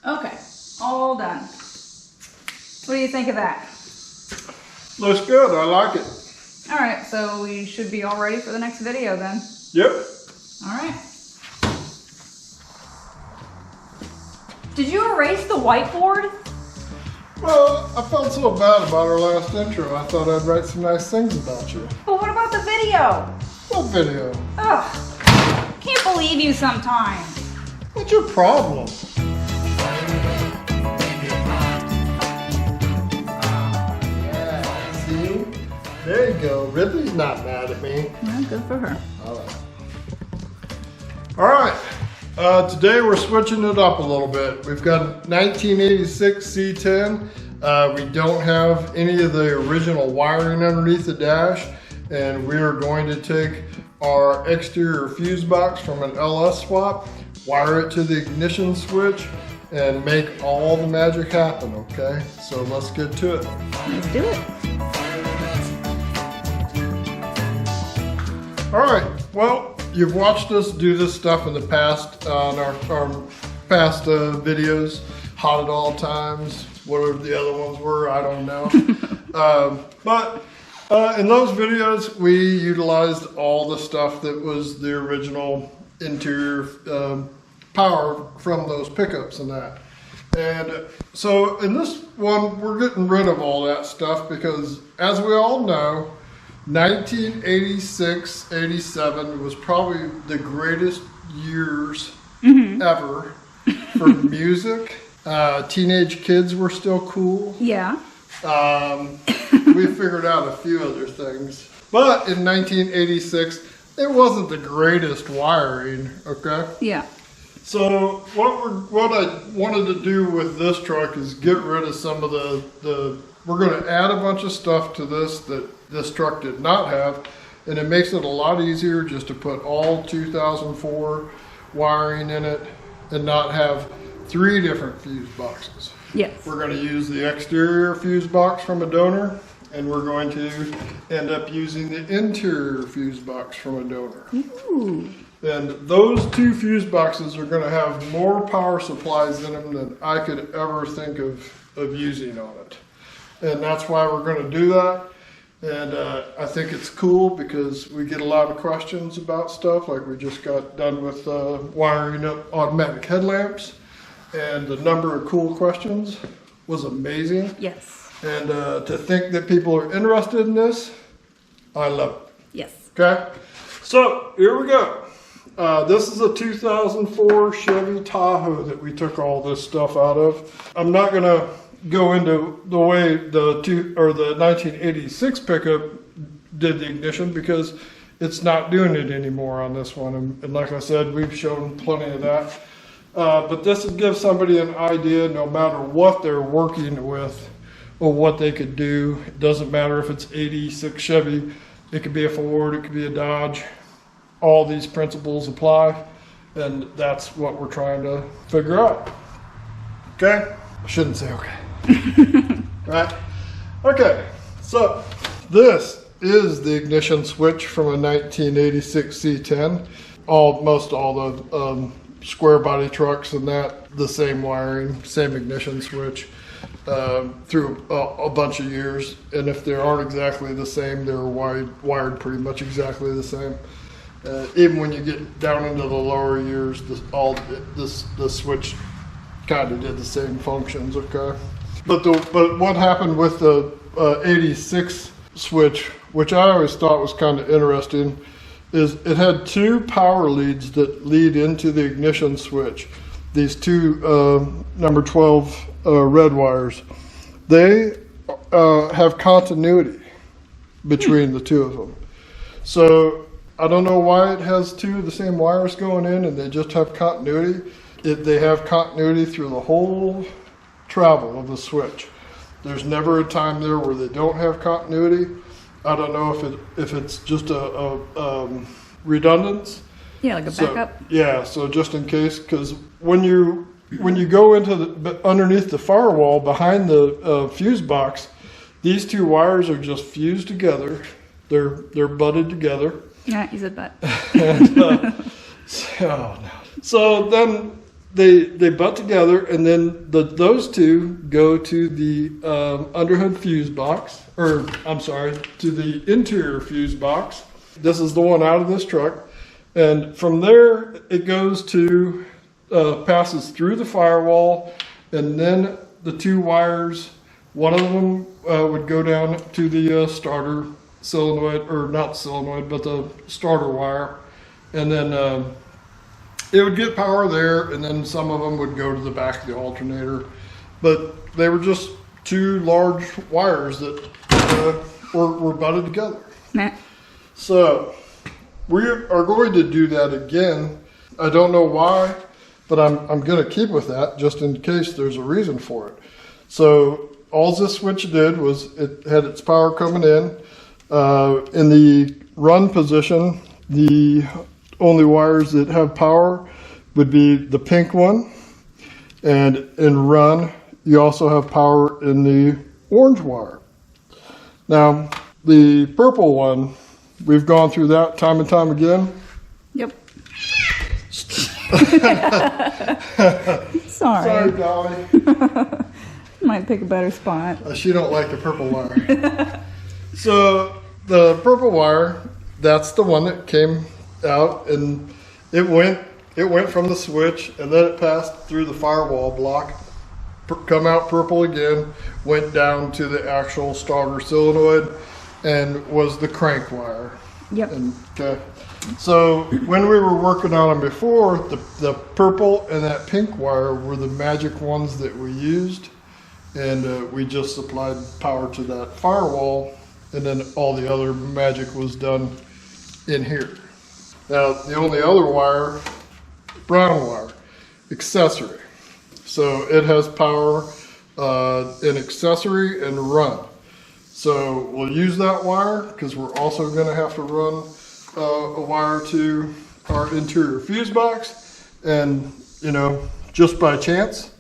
Okay, all done. What do you think of that? Looks good. I like it. All right, so we should be all ready for the next video then. Yep. All right. Did you erase the whiteboard? Well, I felt so bad about our last intro. I thought I'd write some nice things about you. But what about the video? What video? Ugh, can't believe you sometimes. What's your problem? Yeah, see? There you go. Ridley's not mad at me. Well, good for her. All right. Today we're switching it up a little bit. We've got 1986 C10. We don't have any of the original wiring underneath the dash, and we are going to take our exterior fuse box from an LS swap, wire it to the ignition switch, and make all the magic happen, okay? So let's get to it. Let's do it. All right, well, you've watched us do this stuff in the past on our past videos, Hot at All Times, whatever the other ones were, I don't know. But in those videos, we utilized all the stuff that was the original interior power from those pickups and that. And so in this one, we're getting rid of all that stuff because, as we all know, 1986, 87 was probably the greatest years ever for music. Teenage kids were still cool. Yeah. We figured out a few other things. But in 1986, it wasn't the greatest wiring, okay? Yeah. So what I wanted to do with this truck is get rid of some of we're going to add a bunch of stuff to this that this truck did not have, and it makes it a lot easier just to put all 2004 wiring in it and not have 3 different fuse boxes. Yes. We're going to use the exterior fuse box from a donor, and we're going to end up using the interior fuse box from a donor. Ooh. And those 2 fuse boxes are going to have more power supplies in them than I could ever think of using on it. And that's why we're going to do that. And I think it's cool because we get a lot of questions about stuff, like we just got done with wiring up automatic headlamps. And the number of cool questions was amazing. Yes. And to think that people are interested in this, I love it. Yes. Okay, so here we go. This is a 2004 Chevy Tahoe that we took all this stuff out of. I'm not going to go into the way the 1986 pickup did the ignition because it's not doing it anymore on this one. And like I said, we've shown plenty of that. But this will give somebody an idea, no matter what they're working with or what they could do. It doesn't matter if it's 86 Chevy, it could be a Ford, it could be a Dodge. All these principles apply, and that's what we're trying to figure out. Okay? I shouldn't say okay. Right? Okay, so this is the ignition switch from a 1986 C10. Most all the square body trucks and that, the same wiring, same ignition switch through a bunch of years. And if they aren't exactly the same, they're wired pretty much exactly the same. Even when you get down into the lower years, the switch kind of did the same functions, okay? But what happened with the 86 switch, which I always thought was kind of interesting, is it had 2 power leads that lead into the ignition switch. These 2 number 12 red wires. They have continuity between the 2 of them. So I don't know why it has 2 of the same wires going in and they just have continuity. They have continuity through the whole travel of the switch. There's never a time there where they don't have continuity. I don't know if it's just a redundance. Yeah, like a backup. Yeah, so just in case, because when you go into underneath the firewall behind the fuse box, these 2 wires are just fused together. They're butted together. Yeah, you said that. And, so then they butt together, and then those two go to the underhood fuse box, or I'm sorry, to the interior fuse box. This is the one out of this truck, and from there it goes to passes through the firewall, and then the two wires. One of them would go down to the starter solenoid, or not solenoid, but the starter wire, and then it would get power there, and then some of them would go to the back of the alternator. But they were just two large wires that were butted together. Nah. So we are going to do that again. I don't know why, but I'm going to keep with that just in case there's a reason for it. So all this switch did was it had its power coming in the run position. The only wires that have power would be the pink one, and in run you also have power in the orange wire. Now the purple one, we've gone through that time and time again. Yep. Sorry, Dolly. Might pick a better spot. She don't like the purple wire. So the purple wire, that's the one that came out, and it went from the switch, and then it passed through the firewall block, come out purple again, went down to the actual starter solenoid, and was the crank wire. Yep. Okay. So when we were working on them before, the purple and that pink wire were the magic ones that we used, and we just supplied power to that firewall, and then all the other magic was done in here. Now the only other wire, brown wire, accessory. So it has power in accessory and run. So we'll use that wire because we're also going to have to run a wire to our interior fuse box, and just by chance,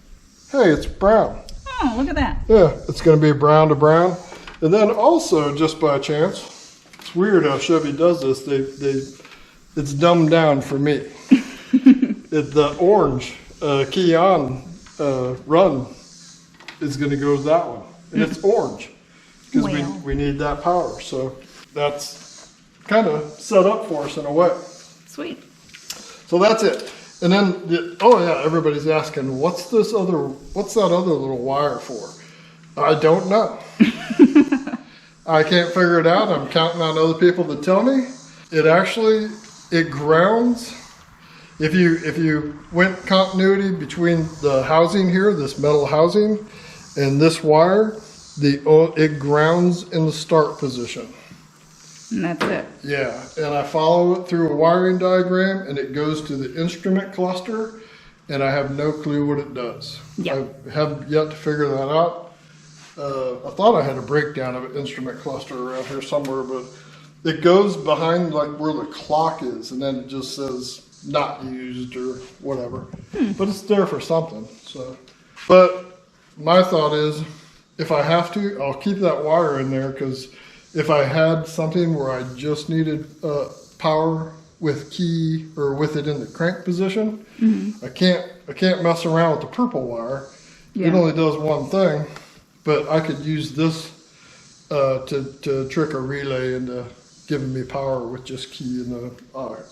hey, it's brown. Oh, look at that. Yeah, it's going to be brown to brown. And then also, just by chance, it's weird how Chevy does this. It's dumbed down for me. The orange key on run is going to go to that one, and it's orange because we need that power. So that's kind of set up for us in a way. Sweet. So that's it. And then, everybody's asking, what's that other little wire for? I don't know. I can't figure it out. I'm counting on other people to tell me. It grounds. If you went continuity between the housing here, this metal housing, and this wire, it grounds in the start position. And that's it. Yeah, and I follow it through a wiring diagram, and it goes to the instrument cluster, and I have no clue what it does. Yeah. I haven't yet to figure that out. I thought I had a breakdown of an instrument cluster around here somewhere, but it goes behind like where the clock is, and then it just says not used or whatever. But it's there for something. So, but my thought is, if I have to, I'll keep that wire in there, because if I had something where I just needed power with key or with it in the crank position, I can't mess around with the purple wire. Yeah. It only does one thing, but I could use this to trick a relay into giving me power with just key in the or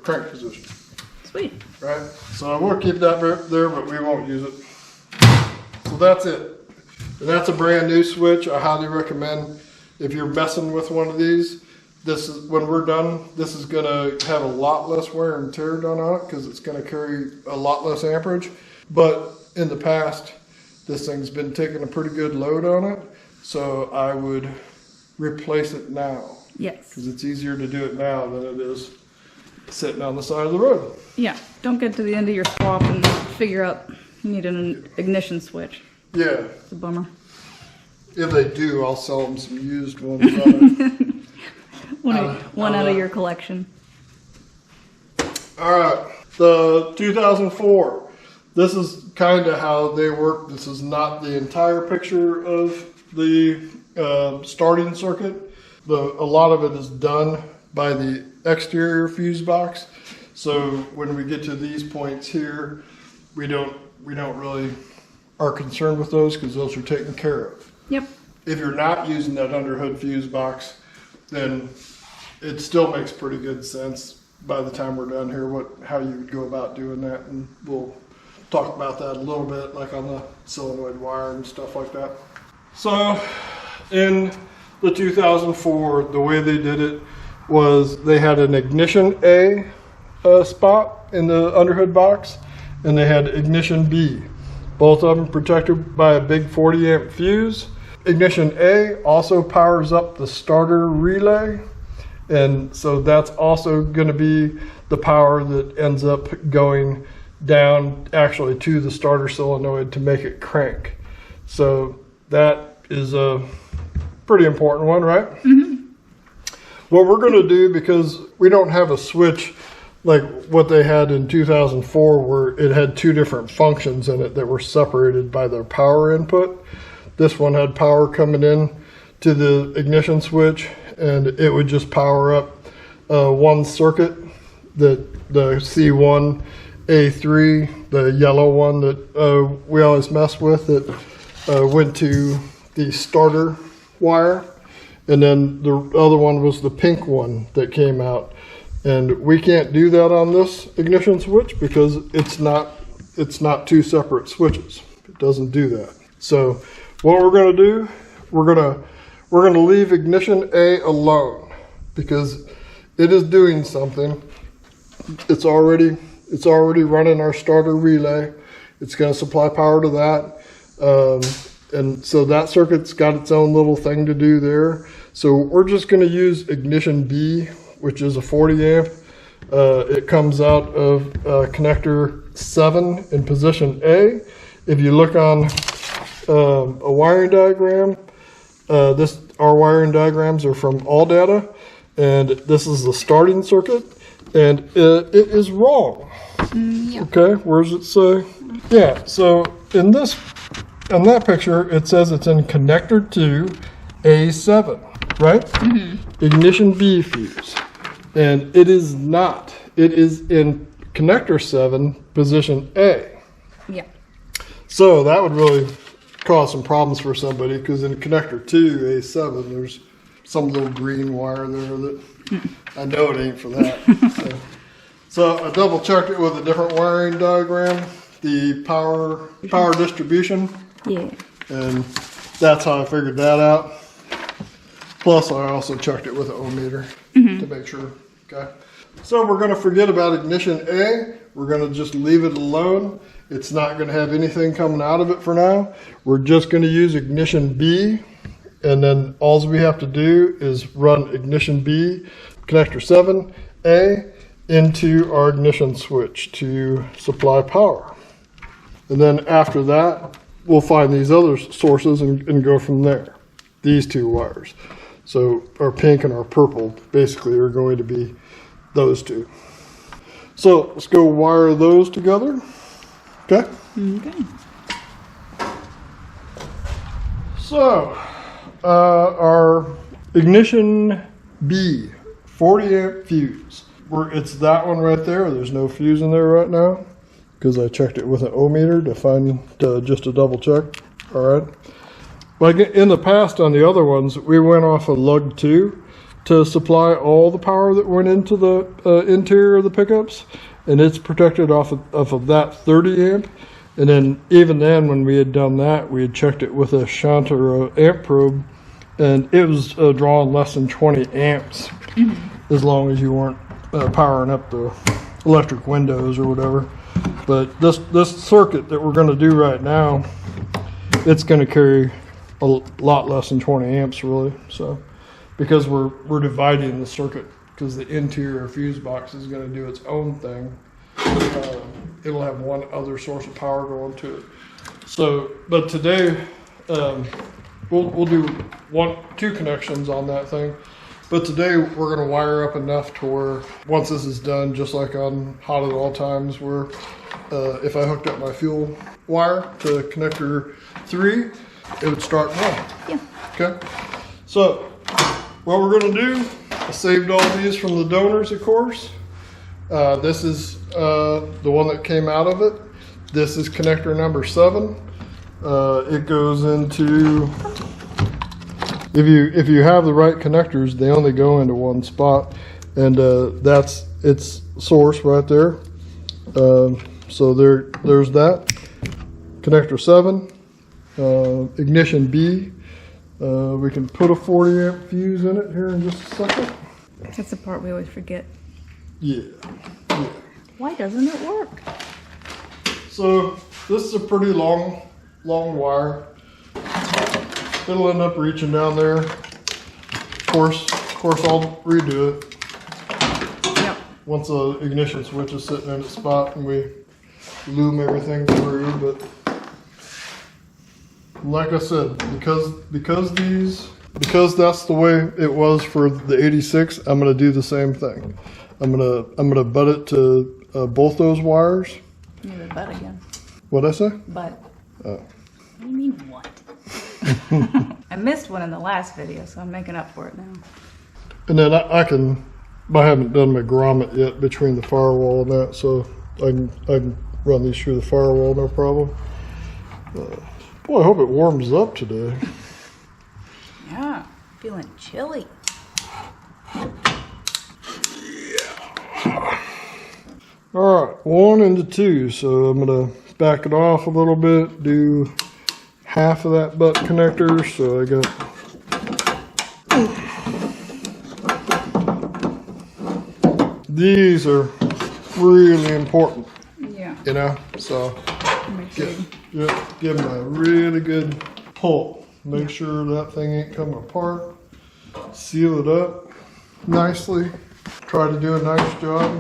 crank position. Sweet. Right. So we'll keep that there, but we won't use it. So that's it. And that's a brand new switch. I highly recommend. If you're messing with one of these, when we're done, this is going to have a lot less wear and tear done on it because it's going to carry a lot less amperage. But in the past, this thing's been taking a pretty good load on it, so I would replace it now. Yes. Because it's easier to do it now than it is sitting on the side of the road. Yeah. Don't get to the end of your swap and figure out you need an ignition switch. Yeah. It's a bummer. If they do, I'll sell them some used ones on it. one out of your collection. All right, the 2004. This is kind of how they work. This is not the entire picture of the starting circuit. A lot of it is done by the exterior fuse box. So when we get to these points here, we don't really are concerned with those because those are taken care of. Yep. If you're not using that underhood fuse box, then it still makes pretty good sense by the time we're done here how you would go about doing that, and we'll talk about that a little bit, like on the solenoid wire and stuff like that. So in the 2004, the way they did it was they had an ignition A spot in the underhood box, and they had ignition B. Both of them protected by a big 40 amp fuse. Ignition A also powers up the starter relay, and so that's also going to be the power that ends up going down actually to the starter solenoid to make it crank. So that is a pretty important one, right? Mm-hmm. What we're going to do, because we don't have a switch like what they had in 2004 where it had two different functions in it that were separated by their power input. This one had power coming in to the ignition switch, and it would just power up one circuit, the C1 A3, the yellow one that we always mess with, that went to the starter wire, and then the other one was the pink one that came out. And we can't do that on this ignition switch because it's not two separate switches. It doesn't do that. So what we're going to do, we're going to leave ignition A alone because it is doing something. It's already running our starter relay. It's going to supply power to that. And so that circuit's got its own little thing to do there. So we're just going to use ignition B, which is a 40 amp. It comes out of connector 7 in position A. If you look on a wiring diagram, our wiring diagrams are from All Data, and this is the starting circuit, and it is wrong. Yeah. Okay, where does it say? Yeah, so in that picture, it says it's in connector 2 A7, right? Mm-hmm. Ignition B fuse. And it is not. It is in connector 7, position A. Yeah. So that would really cause some problems for somebody, because in connector 2, A7, there's some little green wire there that I know it ain't for that. So I double checked it with a different wiring diagram, the power distribution. Yeah. And that's how I figured that out. Plus, I also checked it with an ohmmeter to make sure. Okay. So we're going to forget about ignition A. We're going to just leave it alone. It's not going to have anything coming out of it for now. We're just going to use ignition B. And then all we have to do is run ignition B, connector 7A, into our ignition switch to supply power. And then after that, we'll find these other sources and go from there. These two wires. So our pink and our purple basically are going to be those two. So let's go wire those together. Okay? Okay. So our ignition B 40 amp fuse. It's that one right there. There's no fuse in there right now because I checked it with an ohmmeter to find just to double check. All right. Like in the past on the other ones, we went off of lug 2 to supply all the power that went into the interior of the pickups, and it's protected off of that 30 amp. And then even then, when we had done that, we had checked it with a shunt or a amp probe, and it was drawing less than 20 amps, as long as you weren't powering up the electric windows or whatever. But this circuit that we're going to do right now, it's going to carry a lot less than 20 amps really. So because we're dividing the circuit, because the interior fuse box is going to do its own thing. It'll have one other source of power going to it. So, but today we'll do two connections on that thing. But today we're going to wire up enough to where once this is done, just like on Hot at All Times, where if I hooked up my fuel wire to connector 3, it would start running. Yeah. Okay. So what we're going to do, I saved all these from the donors, of course. This is the one that came out of it. This is connector number 7. It goes into, if you have the right connectors, they only go into one spot, and that's its source right there. So there's that. Connector 7, ignition B. We can put a 40 amp fuse in it here in just a second. That's the part we always forget. Yeah. Why doesn't it work? So this is a pretty long wire. It'll end up reaching down there. Of course, I'll redo it. Yep. Once the ignition switch is sitting in its spot and we loom everything through. But like I said, because that's the way it was for the 86, I'm gonna do the same thing. I'm gonna butt it to both those wires. You have a butt again. What'd I say? Butt. Oh. What do you mean what? I missed one in the last video, so I'm making up for it now. And then I haven't done my grommet yet between the firewall and that, so I can run these through the firewall, no problem. Boy, I hope it warms up today. Yeah, feeling chilly. All right, 1 into 2. So I'm gonna back it off a little bit, do half of that butt connector. So I got, these are really important. Yeah. You know, so Make sure. give them a really good pull. Make sure that thing ain't coming apart. Seal it up nicely. Try to do a nice job.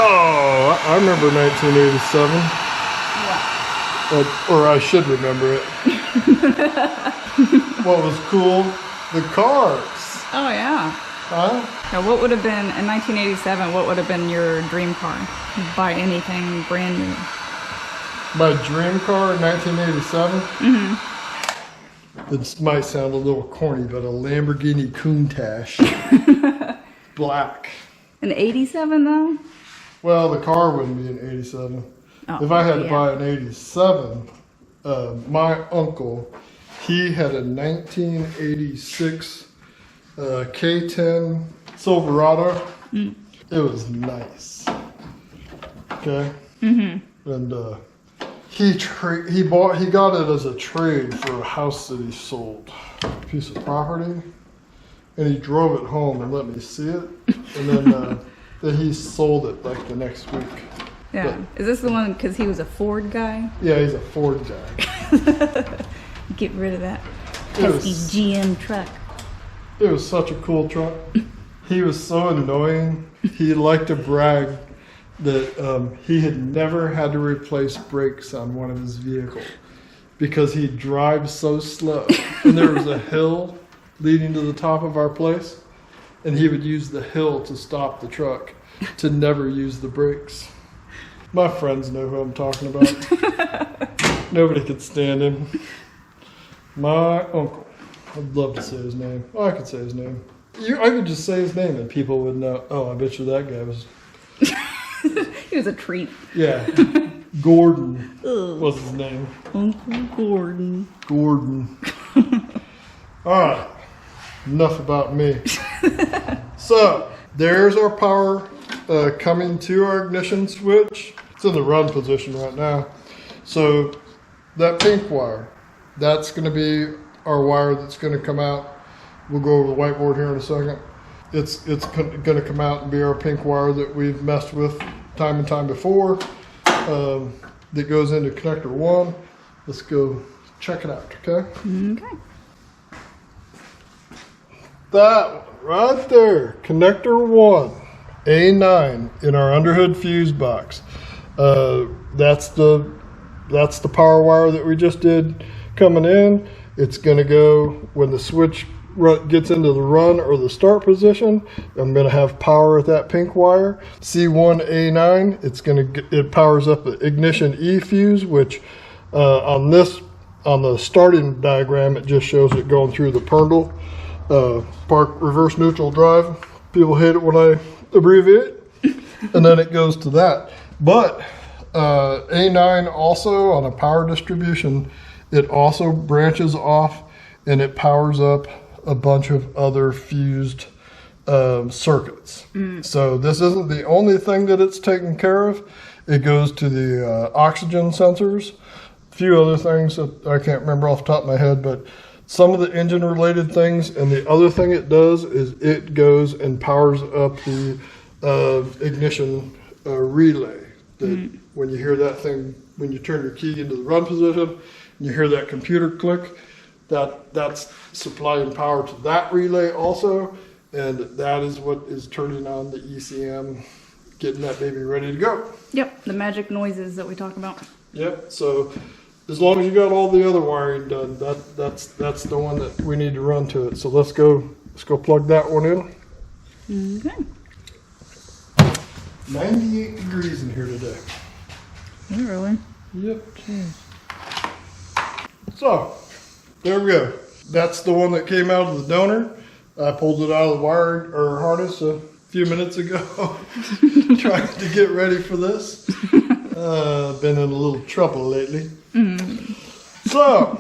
Oh, I remember 1987. Yeah. Or I should remember it. What was cool? The cars. Oh yeah. Huh? Now, what would have been in 1987? What would have been your dream car? Buy anything brand new. My dream car in 1987. Mm-hmm. It might sound a little corny, but a Lamborghini Countach, black. An 87 though? Well, the car wouldn't be an 87. Oh, If I had to yeah. buy an 87, my uncle, he had a 1986 K10 Silverado. Mm. It was nice. Okay. Mm-hmm. And he got it as a trade for a house that he sold, a piece of property, and he drove it home and let me see it, and then he sold it like the next week. Yeah. Is this the one because he was a Ford guy? Yeah, he's a Ford guy. Get rid of that It was- pesky GM truck. It was such a cool truck. He was so annoying. He liked to brag that he had never had to replace brakes on one of his vehicles because he drives so slow. And there was a hill leading to the top of our place, and he would use the hill to stop the truck, to never use the brakes. My friends know who I'm talking about. Nobody could stand him. My uncle. I'd love to say his name. Oh, I could say his name. I could just say his name and people would know. Oh, I bet you that guy was. He was a treat. Yeah, Gordon Ugh. was his name. Uncle Gordon. Gordon. All right, enough about me. So there's our power coming to our ignition switch. It's in the run position right now. So that pink wire, that's going to be our wire that's going to come out. We'll go over the whiteboard here in a second. It's going to come out and be our pink wire that we've messed with time and time before. That goes into connector 1. Let's go check it out, okay? Okay. That one right there, connector 1, A9 in our underhood fuse box. That's the power wire that we just did coming in. It's going to go when the switch gets into the run or the start position. I'm going to have power at that pink wire. C1A9, it powers up the ignition E fuse, which on the starting diagram it just shows it going through the Perndle park reverse neutral drive. People hate it when I abbreviate. and then it goes to that. But A9 also, on a power distribution, it also branches off and it powers up a bunch of other fused circuits. So this isn't the only thing that it's taken care of. It goes to the oxygen sensors, a few other things that I can't remember off the top of my head, but some of the engine related things. And the other thing it does is it goes and powers up the ignition relay. That when you hear that thing, when you turn your key into the run position, and you hear that computer click, that's supplying power to that relay also, and that is what is turning on the ECM, getting that baby ready to go. Yep, the magic noises that we talk about. Yep. So as long as you got all the other wiring done, that's the one that we need to run to it. So let's go plug that one in. Okay. 98 degrees in here today. Really? Yep. So there we go. That's the one that came out of the donor. I pulled it out of the wire or harness a few minutes ago, trying to get ready for this. Been in a little trouble lately. So,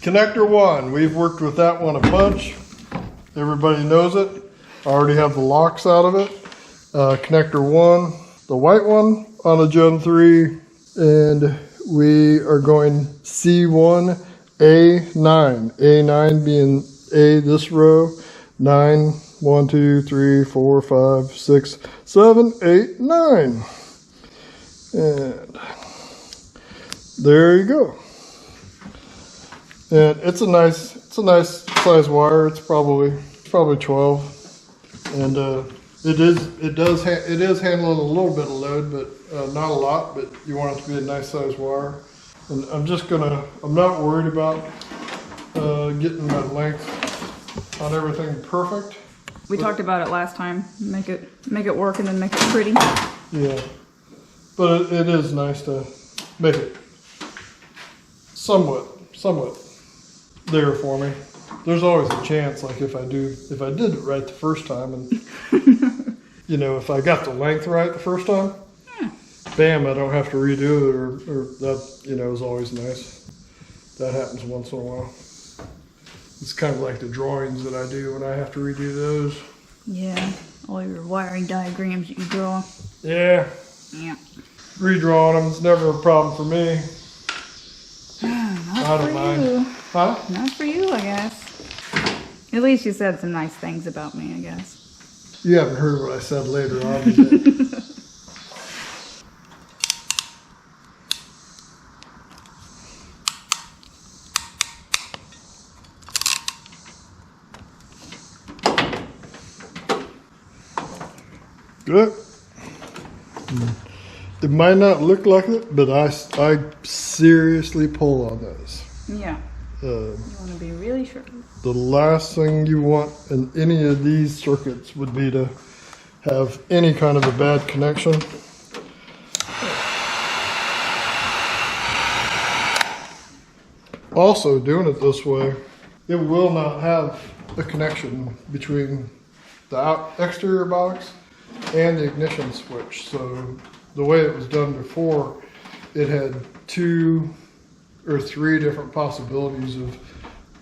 connector one, we've worked with that one a bunch. Everybody knows it. I already have the locks out of it. Connector one, the white one on a Gen 3, and we are going C1 A9. A9 being A this row, 9, 1, 2, 3, 4, 5, 6, 7, 8, 9. And there you go. And it's a nice size wire. It's probably 12, and it is handling a little bit of load, but not a lot. But you want it to be a nice size wire. And I'm not worried about getting that length on everything perfect. We talked about it last time. Make it work and then make it pretty. Yeah, but it is nice to make it somewhat there for me. There's always a chance, like if I did it right the first time, and if I got the length right the first time, bam, I don't have to redo it, or that is always nice. That happens once in a while. It's kind of like the drawings that I do when I have to redo those. Yeah, all your wiring diagrams that you draw. Yeah. Yeah. Redrawing them is never a problem for me. Not for you. Huh? Not for you, I guess. At least you said some nice things about me, I guess. You haven't heard what I said later on today. Good. It might not look like it, but I seriously pull on those. Yeah. You want to be really sure. The last thing you want in any of these circuits would be to have any kind of a bad connection. Also, doing it this way, it will not have a connection between the exterior box and the ignition switch. So the way it was done before, it had 2 or 3 different possibilities of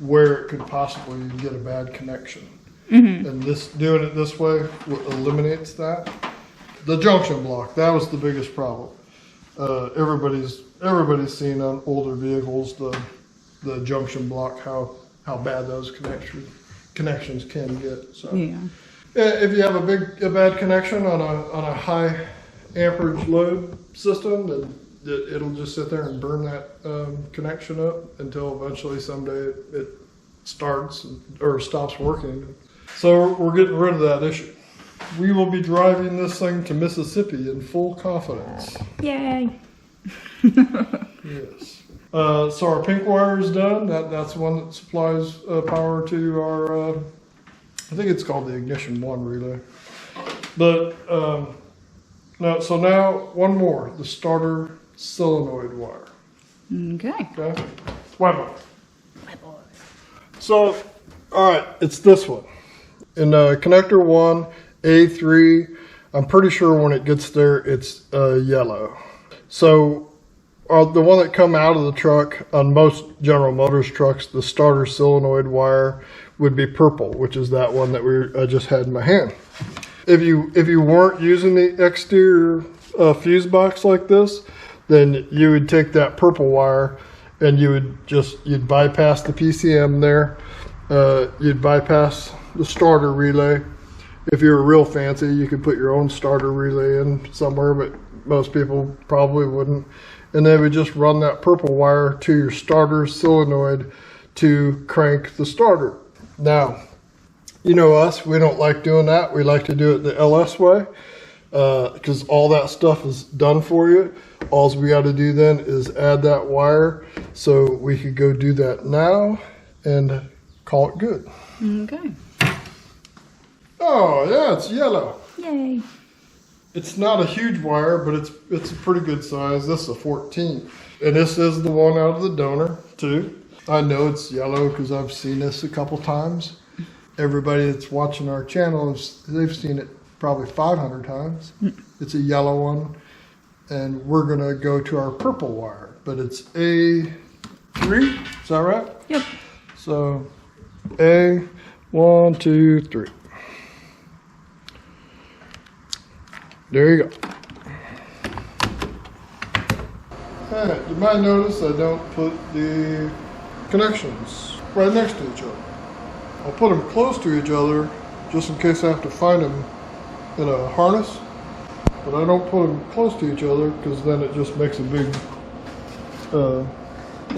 where it could possibly get a bad connection. And doing it this way eliminates that. The junction block, that was the biggest problem. Everybody's seen on older vehicles the junction block, how bad those connections can get. So Yeah. if you have a bad connection on a high amperage load system, then it'll just sit there and burn that connection up until eventually someday it starts or stops working. So we're getting rid of that issue. We will be driving this thing to Mississippi in full confidence. Yay. Yes. So our pink wire is done. That's one that supplies power to our, I think it's called the ignition 1 relay. But now one more, the starter solenoid wire. Okay. Okay. White boy. So, all right, it's this one. In connector 1, A3, I'm pretty sure when it gets there, it's yellow. So the one that come out of the truck, on most General Motors trucks, the starter solenoid wire would be purple, which is that one that I just had in my hand. If you weren't using the exterior fuse box like this, then you would take that purple wire and you'd bypass the PCM there. You'd bypass the starter relay. If you were real fancy, you could put your own starter relay in somewhere, but most people probably wouldn't. And they would just run that purple wire to your starter solenoid to crank the starter. Now, you know us, we don't like doing that. We like to do it the LS way because all that stuff is done for you. All we got to do then is add that wire, so we could go do that now and call it good. Okay. Oh yeah, it's yellow. Yay. It's not a huge wire, but it's a pretty good size. This is a 14. And this is the one out of the donor too. I know it's yellow because I've seen this a couple times. Everybody that's watching our channel, they've seen it probably 500 times. It's a yellow one. And we're gonna go to our purple wire, but it's A3, is that right? Yep. So A, 1, 2, 3. There you go. And you might notice I don't put the connections right next to each other. I'll put them close to each other just in case I have to find them in a harness. But I don't put them close to each other because then it just makes a big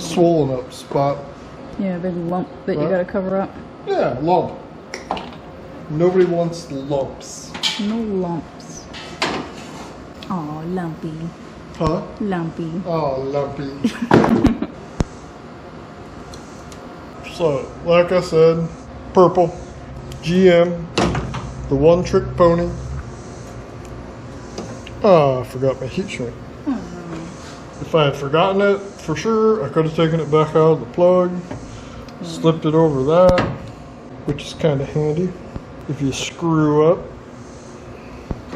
swollen up spot. Yeah, a big lump that you gotta cover up. Yeah, lump. Nobody wants lumps. No lumps. Aw, lumpy. Huh? Lumpy. Oh, lumpy. So, like I said, purple, GM, the one trick pony. Oh, I forgot my heat shrink. If I had forgotten it, for sure, I could have taken it back out of the plug, slipped it over that, which is kind of handy if you screw up.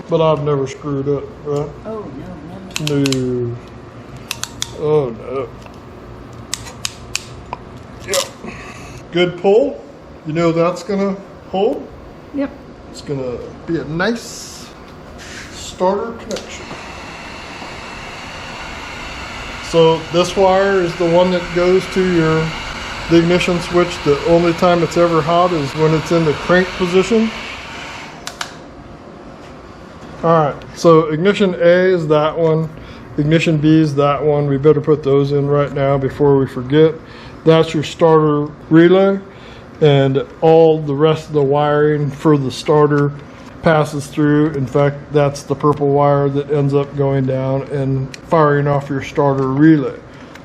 But I've never screwed up, right? Oh, no, never. No. Oh, no. Yep. Good pull. You know that's going to hold. Yep. It's going to be a nice starter connection. So this wire is the one that goes to the ignition switch. The only time it's ever hot is when it's in the crank position. Alright, so ignition A is that one, ignition B is that one. We better put those in right now before we forget. That's your starter relay, and all the rest of the wiring for the starter passes through. In fact, that's the purple wire that ends up going down and firing off your starter relay.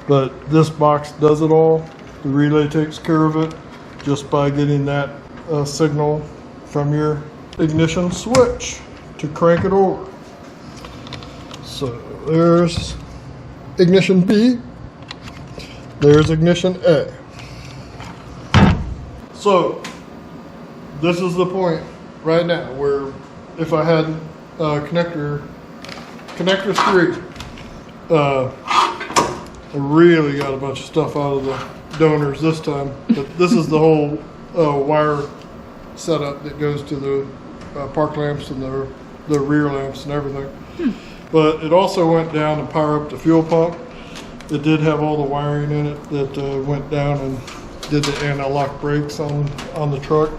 But this box does it all. The relay takes care of it just by getting that signal from your ignition switch to crank it over. So there's ignition B, there's ignition A. So this is the point right now where if I had connector 3, I really got a bunch of stuff out of the donors this time, but this is the whole wire setup that goes to the park lamps and the rear lamps and everything. But it also went down to power up the fuel pump. It did have all the wiring in it that went down and did the anti-lock brakes on the truck.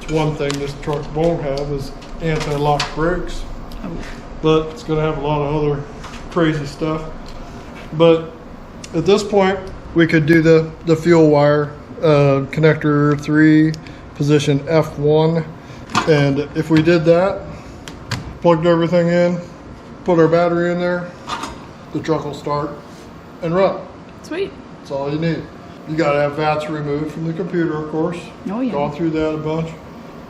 It's one thing this truck won't have is anti-lock brakes, but it's going to have a lot of other crazy stuff. But at this point, we could do the fuel wire, connector 3, position F1, and if we did that, plugged everything in, put our battery in there, the truck will start and run. Sweet. That's all you need. You got to have VATs removed from the computer, of course. Oh, yeah. Gone through that a bunch.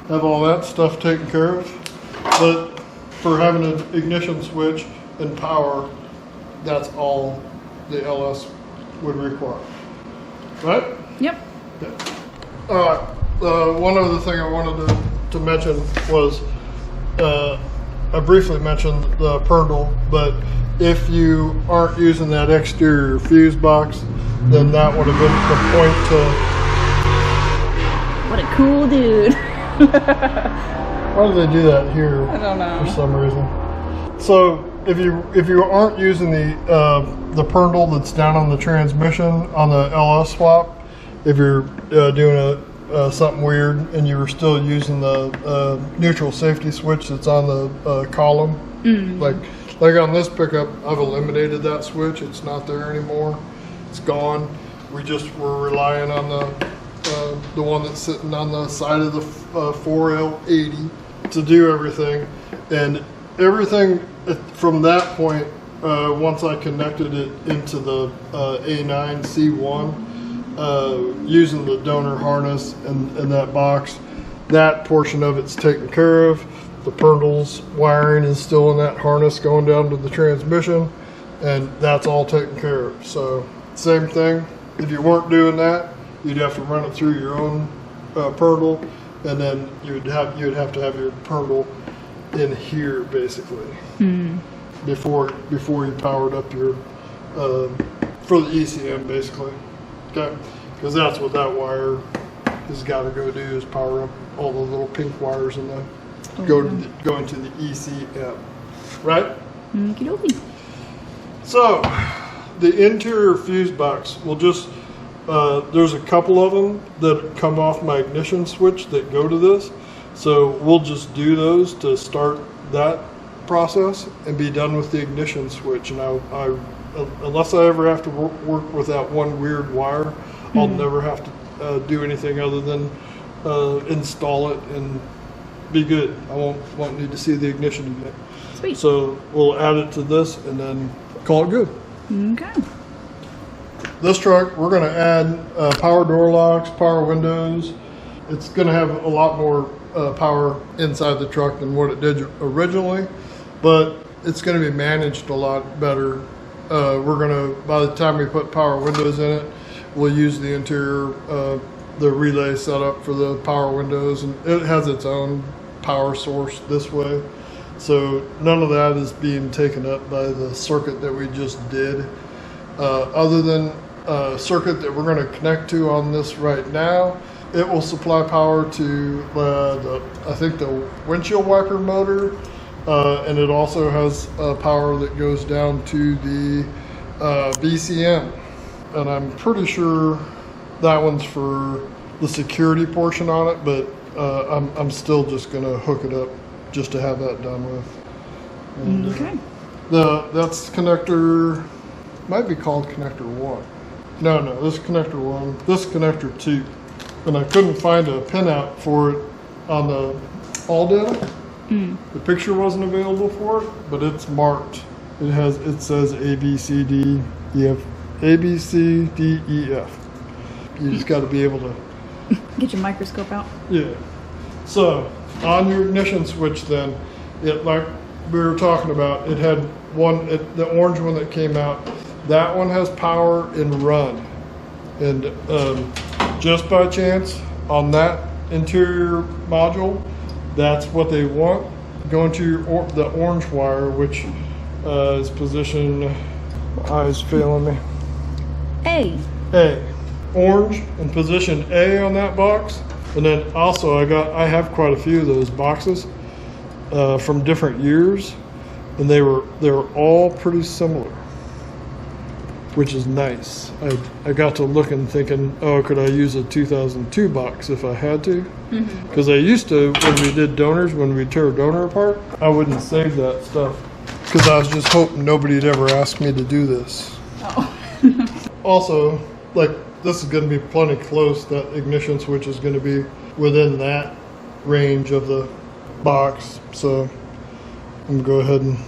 Have all that stuff taken care of. But for having an ignition switch and power, that's all the LS would require. Right? Yep. Yeah. All right. One other thing I wanted to mention was I briefly mentioned the purdle, but if you aren't using that exterior fuse box, then that would have been the point to... What a cool dude. Why do they do that here? I don't know. For some reason. So if you aren't using the purdle that's down on the transmission on the LS swap, if you're doing something weird and you were still using the neutral safety switch that's on the column, like on this pickup, I've eliminated that switch. It's not there anymore. It's gone. We're relying on the one that's sitting on the side of the 4L80 to do everything, and everything from that point, once I connected it into the A9 C1 using the donor harness and that box, that portion of it's taken care of. The purdle's wiring is still in that harness going down to the transmission, and that's all taken care of. So same thing, if you weren't doing that, you'd have to run it through your own purdle, and then you'd have to have your purdle in here basically before you powered up your for the ECM basically. Okay, because that's what that wire has got to go do, is power up all the little pink wires and the go into the ECM, right? Okey-dokey. So the interior fuse box will just there's a couple of them that come off my ignition switch that go to this, so we'll just do those to start that process and be done with the ignition switch. And I unless I ever have to work with that one weird wire, I'll never have to do anything other than install it and be good. I won't need to see the ignition again. Sweet. So we'll add it to this and then call it good. Okay. This truck, we're going to add power door locks, power windows. It's going to have a lot more power inside the truck than what it did originally, but it's going to be managed a lot better. We're going to, by the time we put power windows in it, we'll use the interior, the relay setup for the power windows, and it has its own power source this way. So none of that is being taken up by the circuit that we just did. Other than a circuit that we're going to connect to on this right now, it will supply power to I think the windshield wiper motor, and it also has power that goes down to the BCM. And I'm pretty sure that one's for the security portion on it, but I'm still just going to hook it up just to have that done with. And, Okay. That's connector, might be called connector 1. No, this is connector 1. This is connector 2. And I couldn't find a pinout for it on the all data. The picture wasn't available for it, but it's marked. It says A, B, C, D, E, F. A, B, C, D, E, F. You just got to be able to Get your microscope out. Yeah. So on your ignition switch, then, it, like we were talking about, it had the orange one that came out. That one has power in run, and just by chance on that interior module, that's what they want. Go into the orange wire, which is position. My eye's failing me. A. Orange and position A on that box. And then also I have quite a few of those boxes from different years, and they were all pretty similar, which is nice. I got to looking thinking, oh, could I use a 2002 box if I had to? Because I used to, when we did donors, when we tear a donor apart, I wouldn't save that stuff because I was just hoping nobody'd ever ask me to do this. Oh. Also, like, this is going to be plenty close. That ignition switch is going to be within that range of the box. So I'm going to go ahead and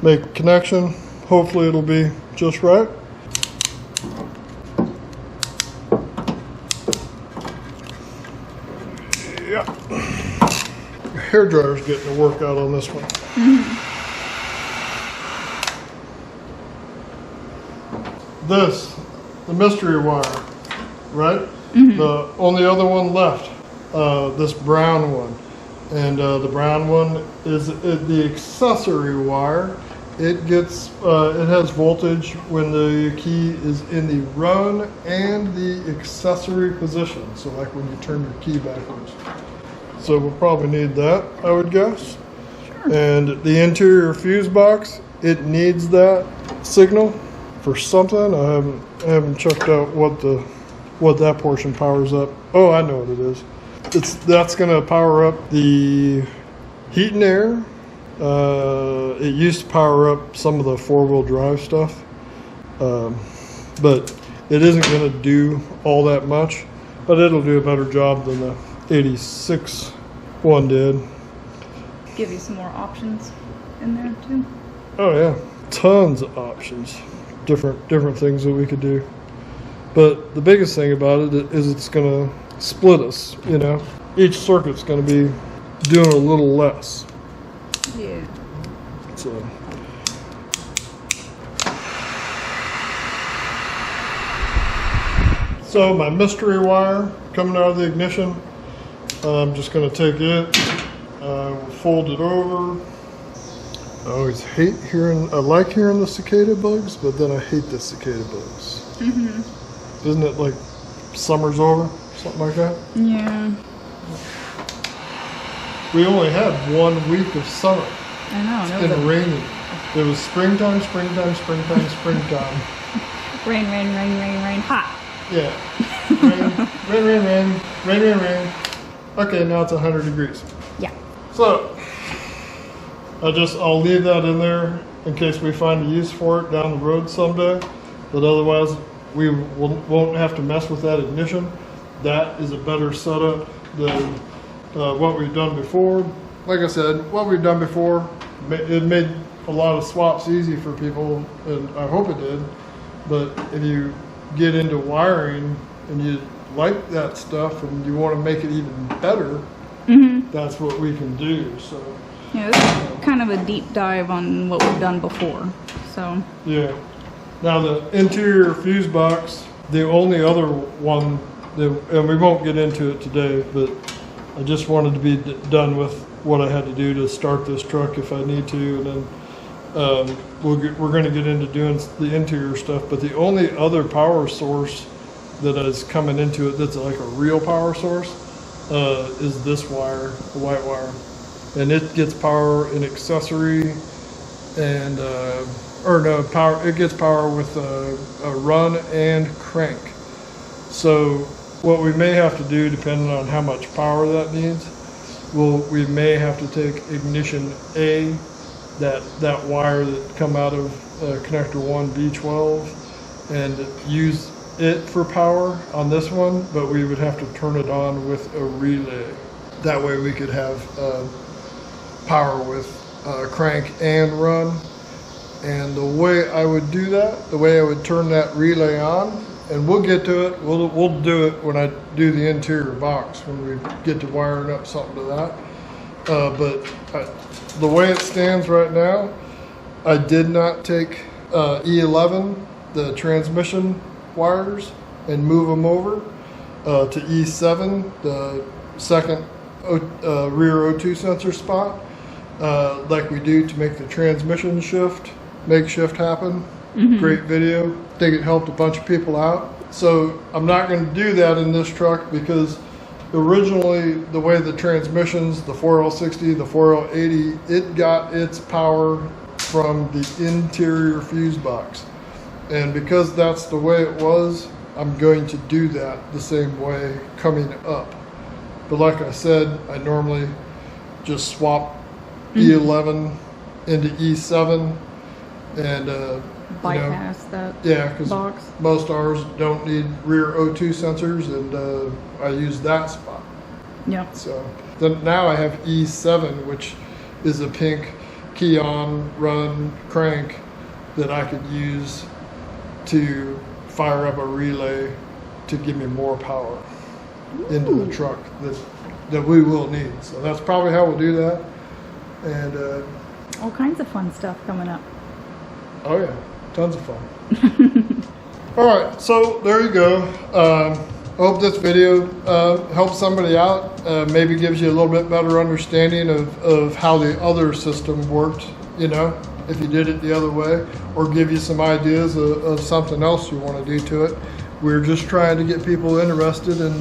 make a connection. Hopefully it'll be just right. Yeah. Hair dryer's getting the work out on this one. This, the mystery wire, right? The only other one left, this brown one. And the brown one is the accessory wire. It gets, it has voltage when the key is in the run and the accessory position. So like when you turn your key backwards. So we'll probably need that, I would guess. Sure. And the interior fuse box, it needs that signal for something. I haven't checked out what that portion powers up. Oh, I know what it is. That's gonna power up the heat and air. It used to power up some of the four-wheel drive stuff, but it isn't going to do all that much, but it'll do a better job than the 86 one did. Give you some more options in there too. Oh yeah, tons of options, different things that we could do. But the biggest thing about it is it's going to split us, you know. Each circuit's going to be doing a little less. Yeah. So my mystery wire coming out of the ignition, I'm just going to take it, fold it over. I always I like hearing the cicada bugs, but then I hate the cicada bugs. Mm-hmm. Isn't it like summer's over, something like that? Yeah. We only had 1 week of summer. I know. And rainy. It was springtime. Rain, hot. Yeah. Rain. Okay, now it's 100 degrees. Yeah. So, I'll leave that in there in case we find a use for it down the road someday. But otherwise, we won't have to mess with that ignition. That is a better setup than what we've done before. Like I said, what we've done before, it made a lot of swaps easy for people, and I hope it did. But if you get into wiring and you like that stuff and you want to make it even better, that's what we can do. So yeah, this is kind of a deep dive on what we've done before. So yeah. Now the interior fuse box, the only other one and we won't get into it today, but I just wanted to be done with what I had to do to start this truck if I need to, and then we're going to get into doing the interior stuff. But the only other power source that is coming into it that's like a real power source is this wire, the white wire, and it gets power in accessory and it gets power with a run and crank. So what we may have to do, depending on how much power that needs, we may have to take ignition A, that wire that come out of connector 1 B12, and use it for power on this one, but we would have to turn it on with a relay. That way we could have power with crank and run. And the way I would do that, the way I would turn that relay on, and we'll get to it, we'll do it when I do the interior box, when we get to wiring up something to that. But the way it stands right now, I did not take E11, the transmission wires, and move them over to E7, the second rear O2 sensor spot, like we do to make the transmission makeshift happen. Great video. I think it helped a bunch of people out. So I'm not going to do that in this truck because originally the way the transmissions, the 4L60, the 4L80, it got its power from the interior fuse box. And because that's the way it was, I'm going to do that the same way coming up. But like I said, I normally just swap E11 into E7 and bypass that because box. most ours don't need rear O2 sensors, and I use that spot. Yeah. So then now I have E7, which is a pink key on, run, crank that I could use to fire up a relay to give me more power into the truck that we will need. So that's probably how we'll do that. And all kinds of fun stuff coming up. Oh yeah, tons of fun. All right, so there you go. hope this video helps somebody out, maybe gives you a little bit better understanding of how the other system worked, you know, if you did it the other way, or give you some ideas of something else you want to do to it. We're just trying to get people interested in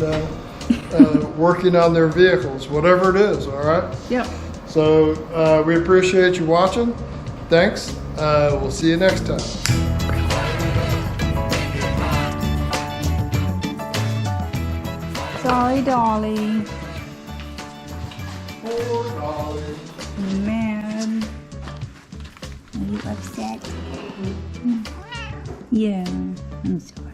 working on their vehicles, whatever it is, all right? Yep. So we appreciate you watching. Thanks. We'll see you next time. Sorry, Dolly. Poor Dolly. I'm mad. Are you upset? Yeah, I'm sorry.